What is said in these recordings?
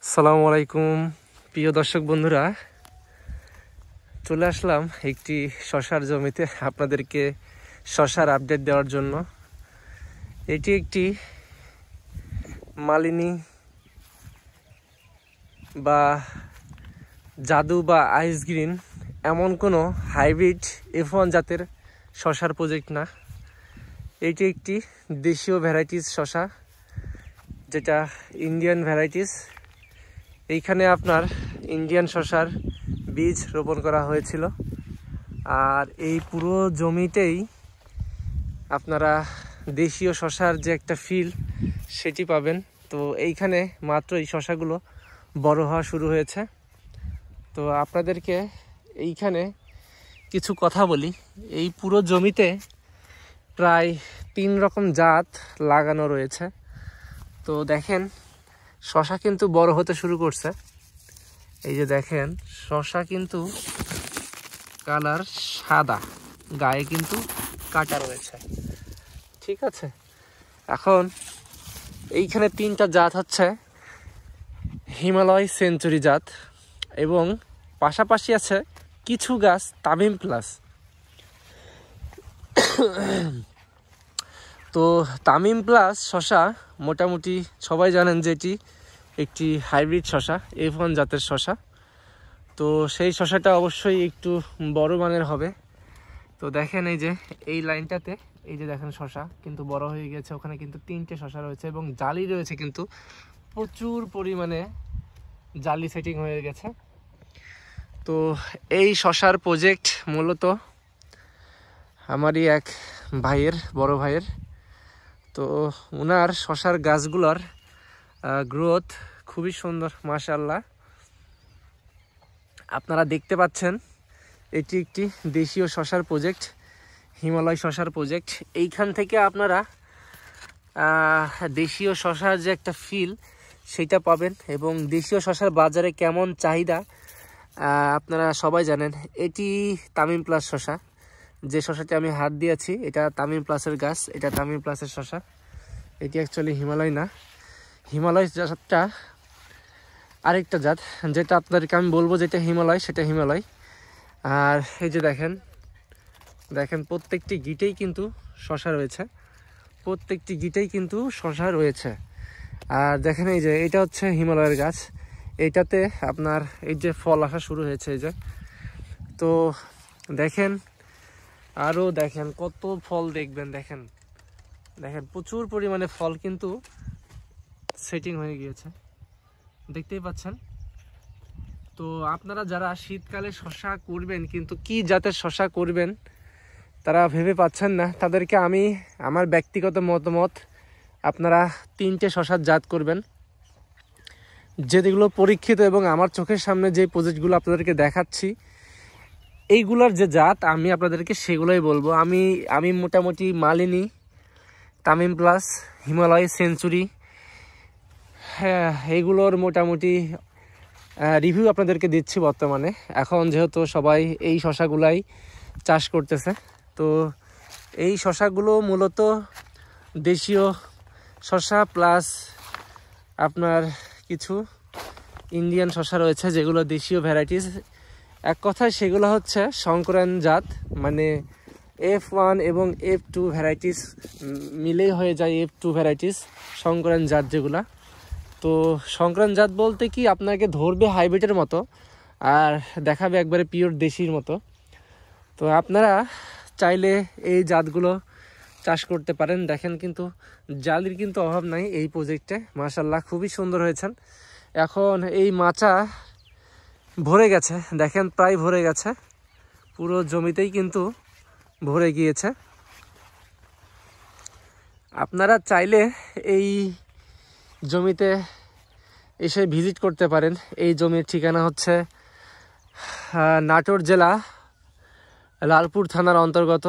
আসসালামু আলাইকুম প্রিয় দর্শক বন্ধুরা, চলে আসলাম একটি শশার জমিতে আপনাদেরকে শশার আপডেট দেওয়ার জন্য। এটি একটি মালিনী বা জাদু বা আইস গ্রিন এমন কোনো হাইব্রিড F1 জাতের শশার প্রজেক্ট না। এটি একটি দেশীয় ভ্যারাইটিস শশা, যেটা ইন্ডিয়ান ভ্যারাইটিস। এইখানে আপনার ইন্ডিয়ান শশার বীজ রোপণ করা হয়েছিল, আর এই পুরো জমিতেই আপনারা দেশীয় শশার যে একটা ফিল সেটি পাবেন। তো এইখানে মাত্র এই শশাগুলো বড় হওয়া শুরু হয়েছে। তো আপনাদেরকে এইখানে কিছু কথা বলি। এই পুরো জমিতে প্রায় 3 রকম জাত লাগানো রয়েছে। তো দেখেন, শশা কিন্তু বড় হতে শুরু করছে। এই যে দেখেন, শশা কিন্তু কালার সাদা, গায়ে কিন্তু কাটা রয়েছে, ঠিক আছে। এখন এইখানে 3টা জাত হচ্ছে হিমালয় সেঞ্চুরি জাত, এবং পাশাপাশি আছে কিছু গাছ তামিম প্লাস। তো তামিম প্লাস শশা মোটামুটি সবাই জানেন যে এটি একটি হাইব্রিড শশা, F1 জাতের শশা। তো সেই শশাটা অবশ্যই একটু বড় মানের হবে। তো দেখেন, এই যে এই লাইনটাতে এই যে দেখেন শশা কিন্তু বড় হয়ে গেছে। ওখানে কিন্তু 3টে শশা রয়েছে এবং জালি রয়েছে, কিন্তু প্রচুর পরিমাণে জালি সেটিং হয়ে গেছে। তো এই শশার প্রজেক্ট মূলত আমারই এক ভাইয়ের, বড় ভাইয়ের। তো ওনার শশার গাছগুলোর গ্রোথ খুবই সুন্দর, মাশাআল্লাহ। আপনারা দেখতে পাচ্ছেন এটি একটি দেশীয় শশার প্রজেক্ট, হিমালয় শশার প্রজেক্ট। এইখান থেকে আপনারা দেশীয় শশার যে একটা ফিল সেটা পাবেন, এবং দেশীয় শশার বাজারে কেমন চাহিদা আপনারা সবাই জানেন। এটি তামিম প্লাস শশা, যে শশাটি আমি হাত দিয়েছি এটা তামিম প্লাসের গাছ, এটা তামিম প্লাসের শশা। এটি অ্যাকচুয়ালি হিমালয় না। হিমালয় জাতটা আরেকটা জাত, যেটা আপনাদেরকে আমি বলবো যেটা হিমালয়, সেটা হিমালয়। আর এই যে দেখেন প্রত্যেকটি গিটেই কিন্তু শশা রয়েছে, প্রত্যেকটি গিটেই কিন্তু শশা রয়েছে। আর দেখেন, এই যে এটা হচ্ছে হিমালয়ের গাছ, এইটাতে আপনার এই যে ফল আসা শুরু হয়েছে, এই যে। তো দেখেন, আরও দেখেন কত ফল দেখবেন, দেখেন প্রচুর পরিমাণে ফল কিন্তু সেটিং হয়ে গিয়েছে, দেখতেই পাচ্ছেন। তো আপনারা যারা শীতকালে শশা করবেন, কিন্তু কি জাতের শশা করবেন তারা ভেবে পাচ্ছেন না, তাদেরকে আমি আমার ব্যক্তিগত মতামত, আপনারা 3টে শশার জাত করবেন, যেগুলো পরীক্ষিত এবং আমার চোখের সামনে যে প্রজেক্টগুলো আপনাদেরকে দেখাচ্ছি এইগুলোর যে জাত আমি আপনাদেরকে সেগুলোই বলবো। আমি মোটামুটি মালিনী, তামিম প্লাস, হিমালয় সেঞ্চুরি, হ্যাঁ, এইগুলোর মোটামুটি রিভিউ আপনাদেরকে দিচ্ছি বর্তমানে। এখন যেহেতু সবাই এই শশাগুলাই চাষ করতেছে, তো এই শশাগুলো মূলত দেশীয় শশা প্লাস আপনার কিছু ইন্ডিয়ান শশা রয়েছে, যেগুলো দেশীয় ভ্যারাইটিস। এক কথায় সেগুলো হচ্ছে সংকরায়ন জাত, মানে F1 এবং F2 ভ্যারাইটিস মিলেই হয়ে যায় F2 ভ্যারাইটিস, সংকরায়ন জাত যেগুলা। তো সংকরায়ন জাত বলতে কি, আপনাকে ধরবে হাইব্রিডের মতো আর দেখাবে একবারে পিওর দেশির মতো। তো আপনারা চাইলে এই জাতগুলো চাষ করতে পারেন। দেখেন, কিন্তু জালির কিন্তু অভাব নাই এই প্রজেক্টে, মাশাআল্লাহ খুবই সুন্দর হয়েছেন। এখন এই মাচা ভরে গেছে, দেখেন প্রায় ভরে গেছে, পুরো জমিতেই কিন্তু ভরে গিয়েছে। আপনারা চাইলে এই জমিতে এসে ভিজিট করতে পারেন। এই জমির ঠিকানা হচ্ছে নাটোর জেলা লালপুর থানার অন্তর্গত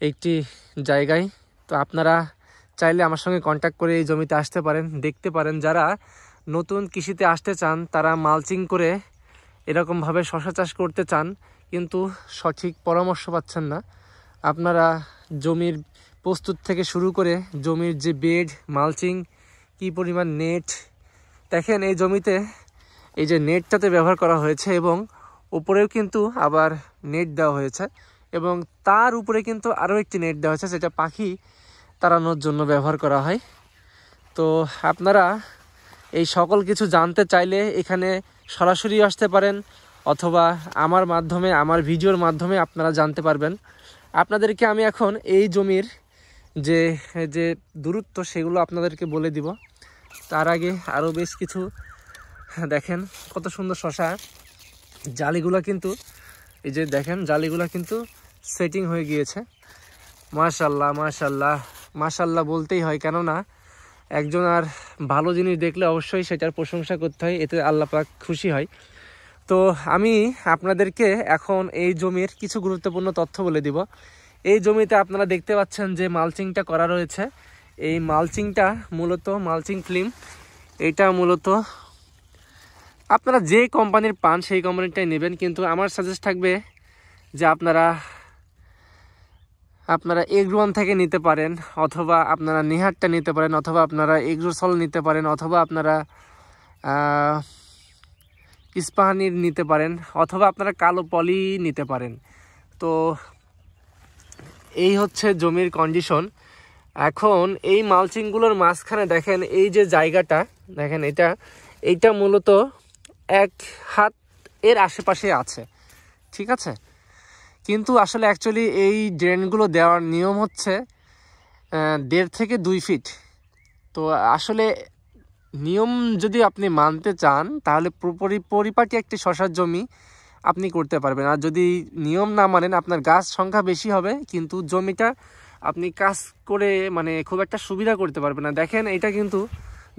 একটি জায়গায়। তো আপনারা চাইলে আমার সঙ্গে কন্ট্যাক্ট করে এই জমিতে আসতে পারেন, দেখতে পারেন। যারা নতুন কৃষিতে আসতে চান, তারা মালচিং করে এরকমভাবে শশা চাষ করতে চান, কিন্তু সঠিক পরামর্শ পাচ্ছেন না। আপনারা জমির প্রস্তুত থেকে শুরু করে জমির যে বেড, মালচিং, কী পরিমাণ নেট, দেখেন এই জমিতে এই যে নেটটাতে ব্যবহার করা হয়েছে এবং উপরেও কিন্তু আবার নেট দেওয়া হয়েছে এবং তার উপরে কিন্তু আরও একটি নেট দেওয়া হয়েছে, যেটা পাখি তাড়ানোর জন্য ব্যবহার করা হয়। তো আপনারা এই সকল কিছু জানতে চাইলে এখানে সরাসরি আসতে পারেন, অথবা আমার মাধ্যমে, আমার ভিডিওর মাধ্যমে আপনারা জানতে পারবেন। আপনাদেরকে আমি এখন এই জমির যে যে দূরত্ব সেগুলো আপনাদেরকে বলে দিব। তার আগে আরও বেশ কিছু দেখেন কত সুন্দর শশা, জালিগুলো কিন্তু এই যে দেখেন জালিগুলো কিন্তু সেটিং হয়ে গিয়েছে। মাশাল্লাহ মাশাল্লাহ মাশাল্লাহ বলতেই হয়, কেননা একজন আর ভালো জিনিস দেখলে অবশ্যই সেটার প্রশংসা করতে হয়, এতে আল্লাহ পাক খুশি হয়। তো আমি আপনাদেরকে এখন এই জমির কিছু গুরুত্বপূর্ণ তথ্য বলে দিব। এই জমিতে আপনারা দেখতে পাচ্ছেন যে মালচিংটা করা রয়েছে। এই মালচিংটা মূলত মালচিং ফিল্ম, এটা মূলত আপনারা যে কোম্পানির পান সেই কোম্পানিটাই নেবেন, কিন্তু আমার সাজেস্ট থাকবে যে আপনারা এগ্রোয়ান থেকে নিতে পারেন, অথবা আপনারা নিহারটা নিতে পারেন, অথবা আপনারা এগ্রোসল নিতে পারেন, অথবা আপনারা ইস্পাহানির নিতে পারেন, অথবা আপনারা কালো পলি নিতে পারেন। তো এই হচ্ছে জমির কন্ডিশন। এখন এই মালচিংগুলোর মাঝখানে দেখেন এই যে জায়গাটা দেখেন, এইটা মূলত 1 হাত এর আশেপাশে আছে, ঠিক আছে। কিন্তু আসলে অ্যাকচুয়ালি এই ড্রেনগুলো দেওয়ার নিয়ম হচ্ছে 1.5 থেকে 2 ফিট। তো আসলে নিয়ম যদি আপনি মানতে চান তাহলে পরিপাটি একটি শশার জমি আপনি করতে পারবেন। আর যদি নিয়ম না মানেন আপনার গাছ সংখ্যা বেশি হবে, কিন্তু জমিটা আপনি কাজ করে মানে খুব একটা সুবিধা করতে পারবেন না। দেখেন এটা কিন্তু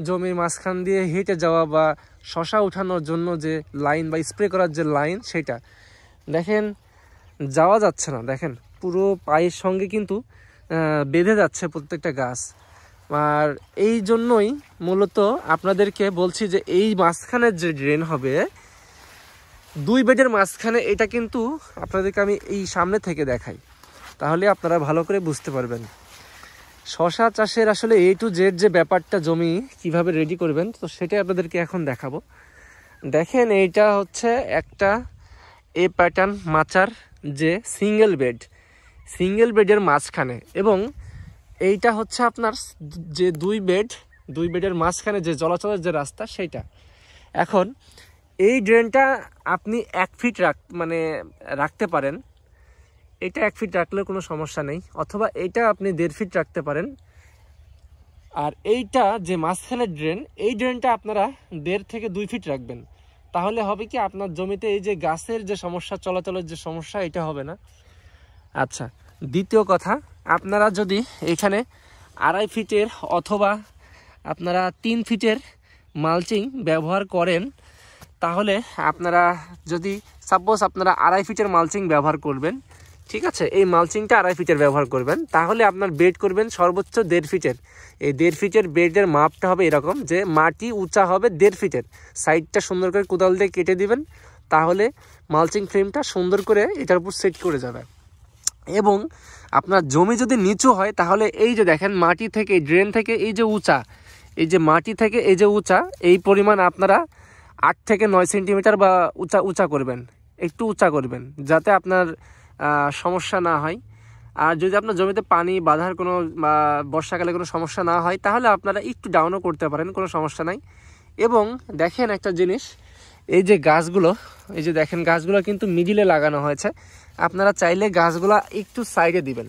জমির মাঝখান দিয়ে হেঁটে যাওয়া বা শশা উঠানোর জন্য যে লাইন বা স্প্রে করার যে লাইন, সেটা দেখেন যাওয়া যাচ্ছে না। দেখেন পুরো পায়ের সঙ্গে কিন্তু বেঁধে যাচ্ছে প্রত্যেকটা গাছ। আর এই জন্যই মূলত আপনাদেরকে বলছি যে এই মাঝখানের যে ড্রেন হবে 2 বেডের মাঝখানে, এটা কিন্তু আপনাদেরকে আমি এই সামনে থেকে দেখাই, তাহলে আপনারা ভালো করে বুঝতে পারবেন শশা চাষের আসলে A to Z যে ব্যাপারটা, জমি কিভাবে রেডি করবেন, তো সেটাই আপনাদেরকে এখন দেখাবো। দেখেন এইটা হচ্ছে একটা এ প্যাটার্ন মাচার যে সিঙ্গেল বেডের মাঝখানে, এবং এইটা হচ্ছে আপনার যে 2 বেডের মাঝখানে যে চলাচলের যে রাস্তা সেইটা। এখন এই ড্রেনটা আপনি 1 ফিট রাখতে পারেন, এটা 1 ফিট রাখলেও কোনো সমস্যা নেই, অথবা এটা আপনি 1.5 ফিট রাখতে পারেন। আর এইটা যে মাঝখানের ড্রেন, এই ড্রেনটা আপনারা 1.5 থেকে 2 ফিট রাখবেন। তাহলে হবে কি, আপনার জমিতে এই যে গাছের যে সমস্যা, চলাচলের যে সমস্যা, এটা হবে না। আচ্ছা, দ্বিতীয় কথা, আপনারা যদি এখানে 2.5 ফিটের অথবা আপনারা 3 ফিটের মালচিং ব্যবহার করেন, তাহলে আপনারা যদি সাপোজ আপনারা 2.5 ফিটের মালচিং ব্যবহার করবেন, ঠিক আছে, এই মালচিংটা 2.5 ফিটের ব্যবহার করবেন, তাহলে আপনার বেড করবেন সর্বোচ্চ 1.5 ফিটের। এই 1.5 ফিটের বেডের মাপটা হবে এরকম যে মাটি উঁচা হবে 1.5 ফিটের, সাইডটা সুন্দর করে কোদাল দিয়ে কেটে দিবেন, তাহলে মালচিং ফ্রেমটা সুন্দর করে এটার উপর সেট করে যাবে। এবং আপনার জমি যদি নিচু হয়, তাহলে এই যে দেখেন মাটি থেকে, ড্রেন থেকে এই যে উঁচা, এই যে মাটি থেকে এই যে উঁচা, এই পরিমাণ আপনারা 8 থেকে 9 সেন্টিমিটার বা উঁচা করবেন, একটু উঁচা করবেন, যাতে আপনার সমস্যা না হয়। আর যদি আপনার জমিতে পানি বাঁধার কোনো বা বর্ষাকালে কোনো সমস্যা না হয়, তাহলে আপনারা একটু ডাউনও করতে পারেন, কোনো সমস্যা নাই। এবং দেখেন একটা জিনিস, এই যে গাছগুলো, এই যে দেখেন গাছগুলো কিন্তু মিডিলে লাগানো হয়েছে। আপনারা চাইলে গাছগুলা একটু সাইডে দিবেন,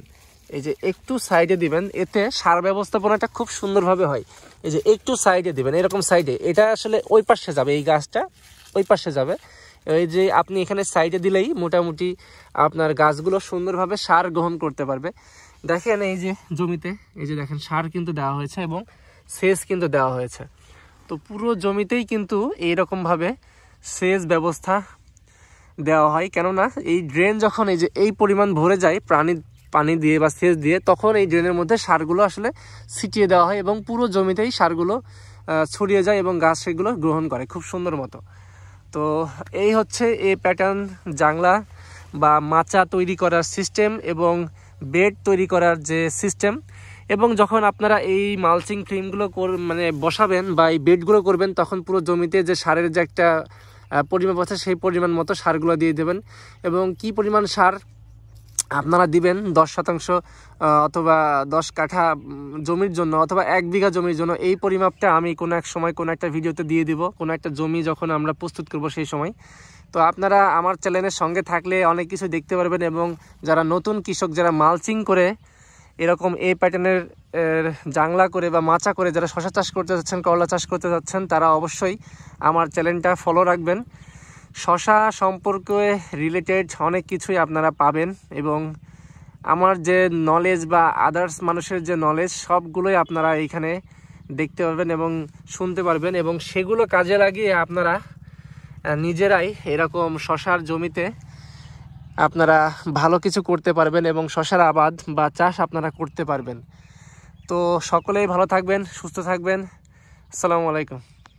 এই যে একটু সাইডে দিবেন, এতে সার ব্যবস্থাপনাটা খুব সুন্দরভাবে হয়। এই যে একটু সাইডে দিবেন, এরকম সাইডে, এটা আসলে ওই পাশে যাবে, এই গাছটা ওই পাশে যাবে। এই যে আপনি এখানে সাইডে দিলেই মোটামুটি আপনার গাছগুলো সুন্দরভাবে সার গ্রহণ করতে পারবে। দেখেন এই যে জমিতে, এই যে দেখেন সার কিন্তু দেওয়া হয়েছে এবং সেচ কিন্তু দেওয়া হয়েছে। তো পুরো জমিতেই কিন্তু এইরকমভাবে সেচ ব্যবস্থা দেওয়া হয়, কেননা এই ড্রেন যখন এই যে এই পরিমাণ ভরে যায় পানি দিয়ে বা সেচ দিয়ে, তখন এই ড্রেনের মধ্যে সারগুলো আসলে ছিটিয়ে দেওয়া হয় এবং পুরো জমিতেই সারগুলো ছড়িয়ে যায় এবং গাছ সেগুলো গ্রহণ করে খুব সুন্দর মতো। তো এই হচ্ছে এই প্যাটার্ন জাংলা বা মাচা তৈরি করার সিস্টেম এবং বেড তৈরি করার যে সিস্টেম, এবং যখন আপনারা এই মালচিং ফ্রেমগুলো মানে বসাবেন বা এই বেডগুলো করবেন, তখন পুরো জমিতে যে সারের যে একটা পরিমাপ আছে সেই পরিমাণ মতো সারগুলো দিয়ে দেবেন। এবং কি পরিমাণ সার আপনারা দিবেন 10% অথবা 10 কাঠা জমির জন্য অথবা 1 বিঘা জমির জন্য, এই পরিমাপটা আমি কোনো এক সময় কোনো একটা ভিডিওতে দিয়ে দিব, কোনো একটা জমি যখন আমরা প্রস্তুত করব সেই সময়। তো আপনারা আমার চ্যানেলের সঙ্গে থাকলে অনেক কিছু দেখতে পারবেন। এবং যারা নতুন কৃষক, যারা মালচিং করে এরকম এই প্যাটার্নের জাংলা করে বা মাচা করে যারা শশা চাষ করতে যাচ্ছেন, করলা চাষ করতে যাচ্ছেন, তারা অবশ্যই আমার চ্যানেলটা ফলো রাখবেন। শশা সম্পর্কে রিলেটেড অনেক কিছুই আপনারা পাবেন এবং আমার যে নলেজ বা আদার্স মানুষের যে নলেজ সবগুলোই আপনারা এইখানে দেখতে পারবেন এবং শুনতে পারবেন। এবং সেগুলো কাজে লাগিয়ে আপনারা নিজেরাই এরকম শশার জমিতে আপনারা ভালো কিছু করতে পারবেন এবং শশার আবাদ বা চাষ আপনারা করতে পারবেন। তো সকলেই ভালো থাকবেন, সুস্থ থাকবেন। আসসালামু আলাইকুম।